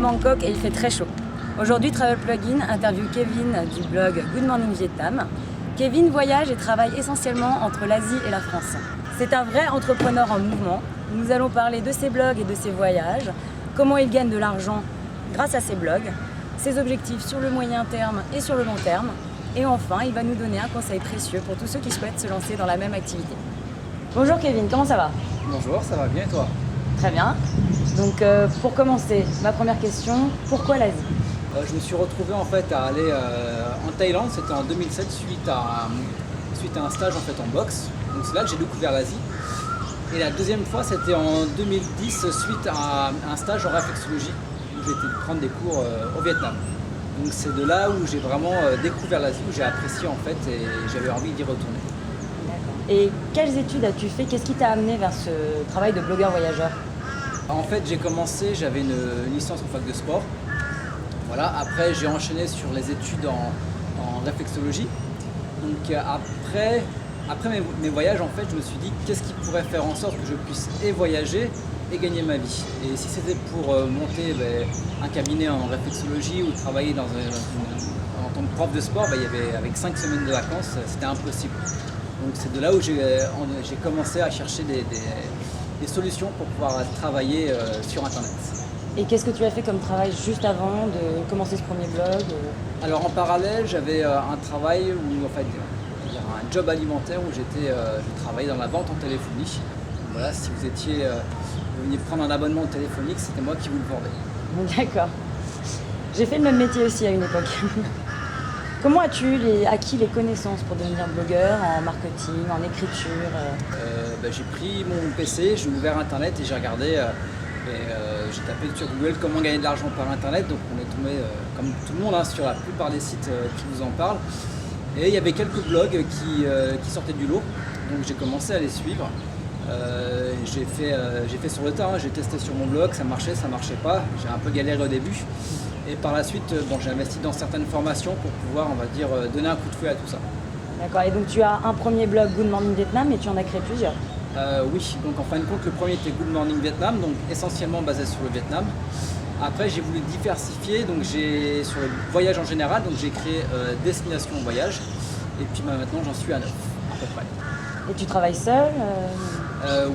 Bangkok et il fait très chaud. Aujourd'hui, Travel Plugin interviewe Kevin du blog Good Morning Vietnam. Kevin voyage et travaille essentiellement entre l'Asie et la France. C'est un vrai entrepreneur en mouvement. Nous allons parler de ses blogs et de ses voyages, comment il gagne de l'argent grâce à ses blogs, ses objectifs sur le moyen terme et sur le long terme. Et enfin, il va nous donner un conseil précieux pour tous ceux qui souhaitent se lancer dans la même activité. Bonjour Kevin, comment ça va? Bonjour, ça va bien et toi? Très bien. Donc pour commencer, ma première question, pourquoi l'Asie? Je me suis retrouvé en fait à aller en Thaïlande, c'était en 2007 suite à un stage en fait en boxe. Donc c'est là que j'ai découvert l'Asie. Et la deuxième fois c'était en 2010 suite à un stage en réflexologie où j'ai été prendre des cours au Vietnam. Donc c'est de là où j'ai vraiment découvert l'Asie, où j'ai apprécié en fait et j'avais envie d'y retourner. D'accord. Et quelles études as-tu fait? Qu'est-ce qui t'a amené vers ce travail de blogueur voyageur? En fait j'ai commencé, j'avais une licence en fac de sport. Voilà, après j'ai enchaîné sur les études en réflexologie. Donc après mes voyages en fait je me suis dit qu'est-ce qui pourrait faire en sorte que je puisse et voyager et gagner ma vie. Et si c'était pour monter un cabinet en réflexologie ou travailler en tant que prof de sport, il y avait avec 5 semaines de vacances, c'était impossible. Donc c'est de là où j'ai commencé à chercher des solutions pour pouvoir travailler sur internet. Et qu'est-ce que tu as fait comme travail juste avant de commencer ce premier blog? Alors en parallèle, j'avais un travail où en fait, un job alimentaire où je travaillais dans la vente en téléphonie. Donc voilà, si vous veniez prendre un abonnement téléphonique, c'était moi qui vous le vendais. D'accord. J'ai fait le même métier aussi à une époque. Comment as-tu acquis les connaissances pour devenir blogueur en marketing, en écriture? J'ai pris mon PC, j'ai ouvert internet et j'ai regardé. J'ai tapé sur Google comment gagner de l'argent par internet, donc on est tombé comme tout le monde sur la plupart des sites qui vous en parlent. Et il y avait quelques blogs qui sortaient du lot, donc j'ai commencé à les suivre. J'ai fait sur le tas, j'ai testé sur mon blog, ça marchait pas, j'ai un peu galéré au début. Et par la suite, j'ai investi dans certaines formations pour pouvoir, on va dire, donner un coup de fouet à tout ça. D'accord, et donc tu as un premier blog Good Morning Vietnam et tu en as créé plusieurs? Oui, donc en fin de compte, le premier était Good Morning Vietnam, donc essentiellement basé sur le Vietnam. Après, j'ai voulu diversifier, donc sur le voyage en général, donc j'ai créé Destination Voyage. Et puis maintenant, j'en suis à 9, à peu près. Et tu travailles seul?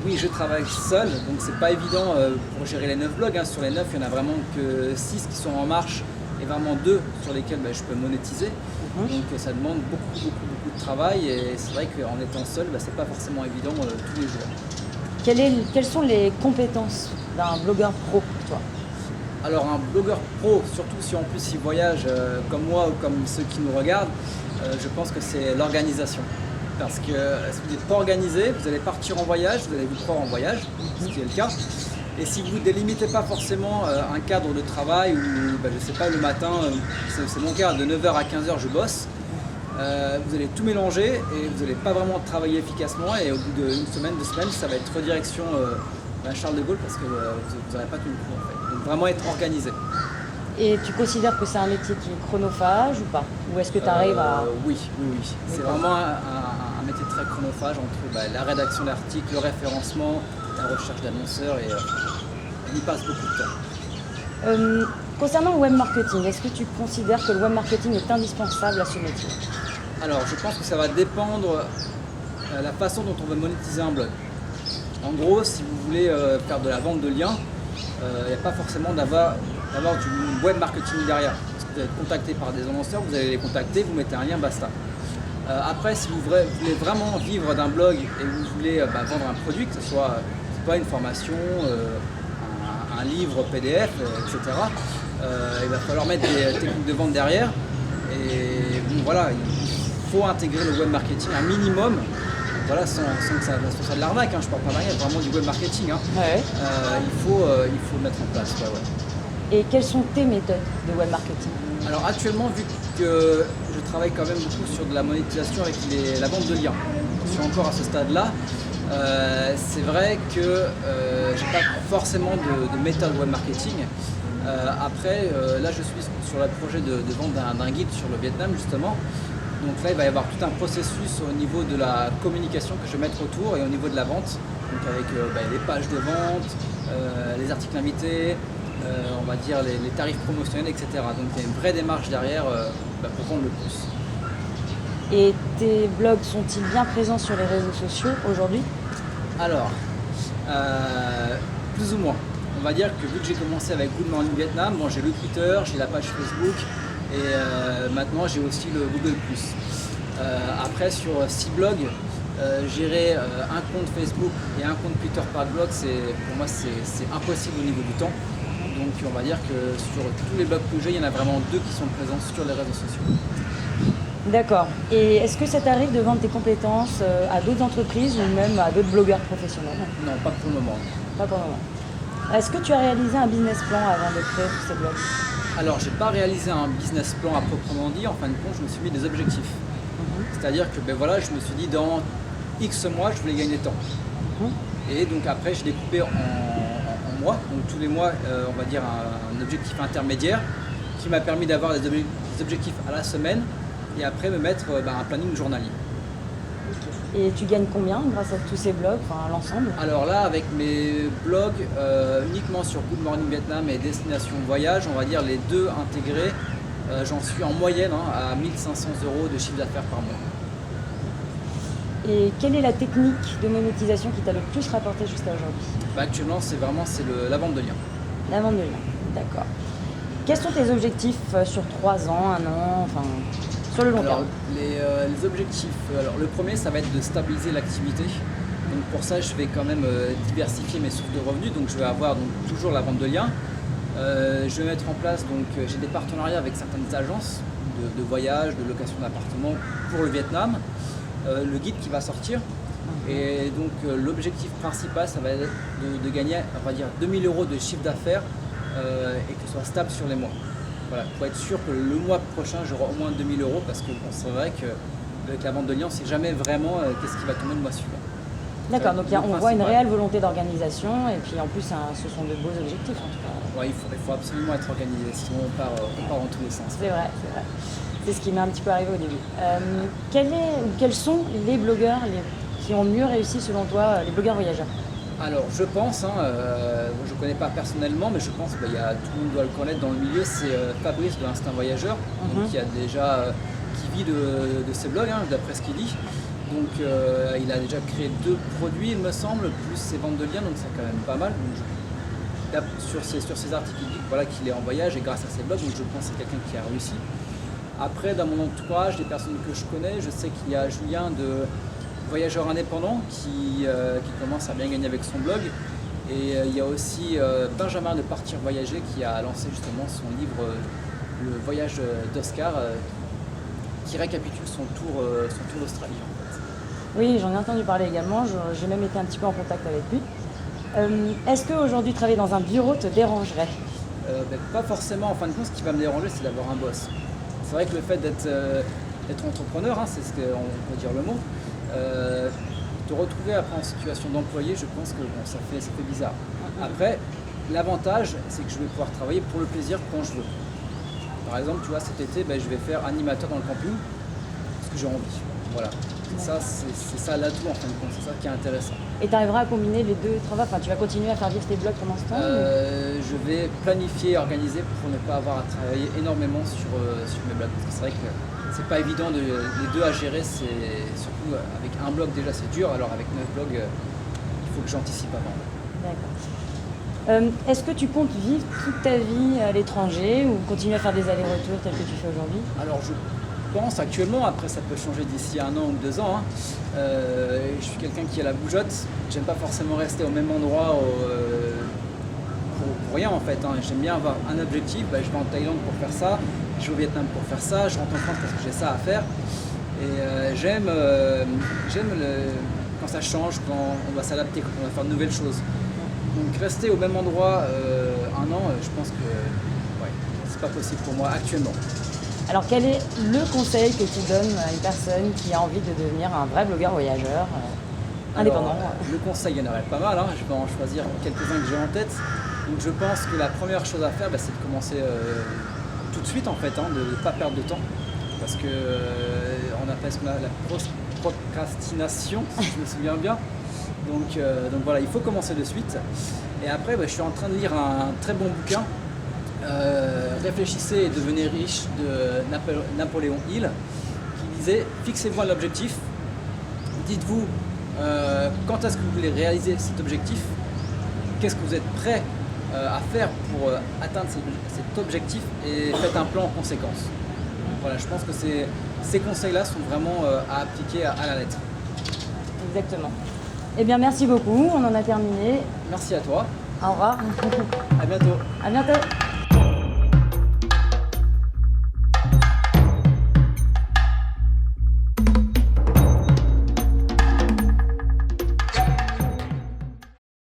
Oui, je travaille seul, donc c'est pas évident pour gérer les 9 blogs. Sur les 9, il n'y en a vraiment que 6 qui sont en marche et vraiment 2 sur lesquels je peux monétiser. Donc ça demande beaucoup de travail et c'est vrai qu'en étant seul, c'est pas forcément évident tous les jours. Quelles sont les compétences d'un blogueur pro pour toi? Alors un blogueur pro, surtout si en plus il voyage comme moi ou comme ceux qui nous regardent, je pense que c'est l'organisation. Parce que si vous n'êtes pas organisé, vous allez partir en voyage, vous allez vous croire en voyage, ce qui est le cas. Et si vous ne délimitez pas forcément un cadre de travail, ou je sais pas, le matin, c'est mon cas, de 9h à 15h je bosse, vous allez tout mélanger et vous n'allez pas vraiment travailler efficacement et au bout d'une semaine, 2 semaines, ça va être redirection Charles de Gaulle parce que vous n'aurez pas tout le coup en fait. Donc vraiment être organisé. Et tu considères que c'est un métier qui est chronophage ou pas? Ou est-ce que tu arrives à... Oui. C'est vraiment un métier très chronophage entre la rédaction d'articles, le référencement, la recherche d'annonceurs et on y passe beaucoup de temps. Concernant le web marketing, est-ce que tu considères que le web marketing est indispensable à ce métier? Alors je pense que ça va dépendre de la façon dont on va monétiser un blog. En gros, si vous voulez faire de la vente de liens, il n'y a pas forcément d'avoir du web marketing derrière. Parce que vous allez être contacté par des annonceurs, vous allez les contacter, vous mettez un lien, basta. Après, si vous voulez vraiment vivre d'un blog et vous voulez vendre un produit, que ce soit une formation, un livre PDF, etc., il va falloir mettre des techniques de vente derrière. Et voilà, il faut intégrer le web marketing un minimum. Voilà, sans que ça soit de l'arnaque, je parle pas d'arnaque, vraiment du web marketing. Ouais. Il faut le mettre en place. Ouais. Et quelles sont tes méthodes de web marketing? Alors actuellement, vu que je travaille quand même beaucoup sur de la monétisation avec la vente de liens, je suis encore à ce stade-là, c'est vrai que j'ai pas forcément de méthode web marketing. Après, là je suis sur le projet de vente d'un guide sur le Vietnam justement. Donc là, il va y avoir tout un processus au niveau de la communication que je vais mettre autour et au niveau de la vente. Donc avec les pages de vente, les articles invités, on va dire les tarifs promotionnels, etc. Donc il y a une vraie démarche derrière pour vendre le plus. Et tes blogs sont-ils bien présents sur les réseaux sociaux aujourd'hui? Alors, plus ou moins. On va dire que vu que j'ai commencé avec Good Morning Vietnam, bon, j'ai le Twitter, j'ai la page Facebook et maintenant j'ai aussi le Google+. Après sur 6 blogs, gérer un compte Facebook et un compte Twitter par blog, pour moi c'est impossible au niveau du temps. Donc on va dire que sur tous les blogs que j'ai, il y en a vraiment 2 qui sont présents sur les réseaux sociaux. D'accord. Et est-ce que ça t'arrive de vendre tes compétences à d'autres entreprises ou même à d'autres blogueurs professionnels? Non, pas pour le moment. Pas pour le moment. Est-ce que tu as réalisé un business plan avant de créer tous ces blogs? Alors j'ai pas réalisé un business plan à proprement dit, en fin de compte je me suis mis des objectifs. C'est-à-dire que je me suis dit dans X mois je voulais gagner temps. Et donc après j'ai découpé en mois, donc tous les mois on va dire un objectif intermédiaire qui m'a permis d'avoir des objectifs à la semaine et après me mettre un planning journalier. Et tu gagnes combien grâce à tous ces blogs, enfin l'ensemble? Alors là, avec mes blogs uniquement sur Good Morning Vietnam et Destination Voyage, on va dire les 2 intégrés, j'en suis en moyenne à 1 500 € de chiffre d'affaires par mois. Et quelle est la technique de monétisation qui t'a le plus rapporté jusqu'à aujourd'hui? Actuellement, c'est la vente de liens. La vente de liens, d'accord. Quels sont tes objectifs sur 3 ans, 1 an, enfin sur le long terme? Les objectifs, le premier ça va être de stabiliser l'activité. Donc pour ça je vais quand même diversifier mes sources de revenus, donc je vais avoir toujours la vente de liens. Je vais mettre en place, j'ai des partenariats avec certaines agences de voyage, de location d'appartements pour le Vietnam. Le guide qui va sortir. Et donc l'objectif principal ça va être de gagner, on va dire 2 000 € de chiffre d'affaires et que ce soit stable sur les mois. Voilà, pour être sûr que le mois prochain j'aurai au moins 2 000 € parce que c'est vrai qu'avec la vente de liens on ne sait jamais vraiment qu'est-ce qui va tomber le mois suivant. D'accord, donc on voit une réelle volonté d'organisation et puis en plus ce sont de beaux objectifs en tout cas. Ouais, il faut absolument être organisé, sinon on part dans tous les sens. C'est vrai, c'est vrai. C'est ce qui m'est un petit peu arrivé au début. Quels sont les blogueurs qui ont mieux réussi selon toi, les blogueurs voyageurs? Alors je pense, je ne connais pas personnellement, mais je pense que tout le monde doit le connaître dans le milieu, c'est Fabrice de l'Instinct Voyageur, donc, qui vit de ses blogs, d'après ce qu'il dit. Donc il a déjà créé 2 produits il me semble, plus ses ventes de liens, donc c'est quand même pas mal. Donc, sur ses articles il dit qu'il est en voyage et grâce à ses blogs, donc je pense que c'est quelqu'un qui a réussi. Après dans mon entourage, des personnes que je connais, je sais qu'il y a Julien de Voyageur Indépendant qui commence à bien gagner avec son blog. Et il y a aussi Benjamin de Partir Voyager qui a lancé justement son livre Le Voyage d'Oscar qui récapitule son tour d'Australie en fait. Oui, j'en ai entendu parler également, j'ai même été un petit peu en contact avec lui. Est-ce qu'aujourd'hui travailler dans un bureau te dérangerait? Pas forcément, en fin de compte ce qui va me déranger c'est d'avoir un boss. C'est vrai que le fait d'être entrepreneur, c'est ce qu'on peut dire le mot, te retrouver après en situation d'employé, je pense que ça fait bizarre. Après, l'avantage, c'est que je vais pouvoir travailler pour le plaisir quand je veux. Par exemple, tu vois, cet été, je vais faire animateur dans le camping parce que j'ai envie. Voilà. C'est ça l'atout en fin de compte, c'est ça qui est intéressant. Et tu arriveras à combiner les 2 travaux? Enfin, tu vas continuer à faire vivre tes blogs pendant ce temps Je vais planifier et organiser pour ne pas avoir à travailler énormément sur mes blogs. Parce que c'est vrai que c'est pas évident les 2 à gérer, surtout avec un blog déjà c'est dur, alors avec 9 blogs il faut que j'anticipe avant. D'accord. Est-ce que tu comptes vivre toute ta vie à l'étranger ou continuer à faire des allers-retours tels que tu fais aujourd'hui? Alors je pense actuellement, après ça peut changer d'ici 1 an ou 2 ans, je suis quelqu'un qui a la bougeotte, j'aime pas forcément rester au même endroit pour rien en fait, j'aime bien avoir un objectif, je vais en Thaïlande pour faire ça, je vais au Vietnam pour faire ça, je rentre en France parce que j'ai ça à faire et j'aime quand ça change, quand on va s'adapter, quand on va faire de nouvelles choses. Donc rester au même endroit 1 an, je pense que c'est pas possible pour moi actuellement. Alors quel est le conseil que tu donnes à une personne qui a envie de devenir un vrai blogueur voyageur indépendant? Le conseil, il y en aurait pas mal, je vais en choisir quelques-uns que j'ai en tête. Donc je pense que la première chose à faire, c'est de commencer tout de suite en fait, de ne pas perdre de temps. Parce que on appelle ce qu'on a la procrastination, si je me souviens bien. Donc voilà, il faut commencer de suite. Et après, je suis en train de lire un très bon bouquin, Réfléchissez et devenez riche de Napoléon Hill, qui disait fixez-vous un objectif, dites-vous quand est-ce que vous voulez réaliser cet objectif, qu'est-ce que vous êtes prêt à faire pour atteindre cet objectif et faites un plan en conséquence. Voilà, je pense que ces conseils-là sont vraiment à appliquer à la lettre. Exactement. Eh bien, merci beaucoup. On en a terminé. Merci à toi. Au revoir. À bientôt. À bientôt.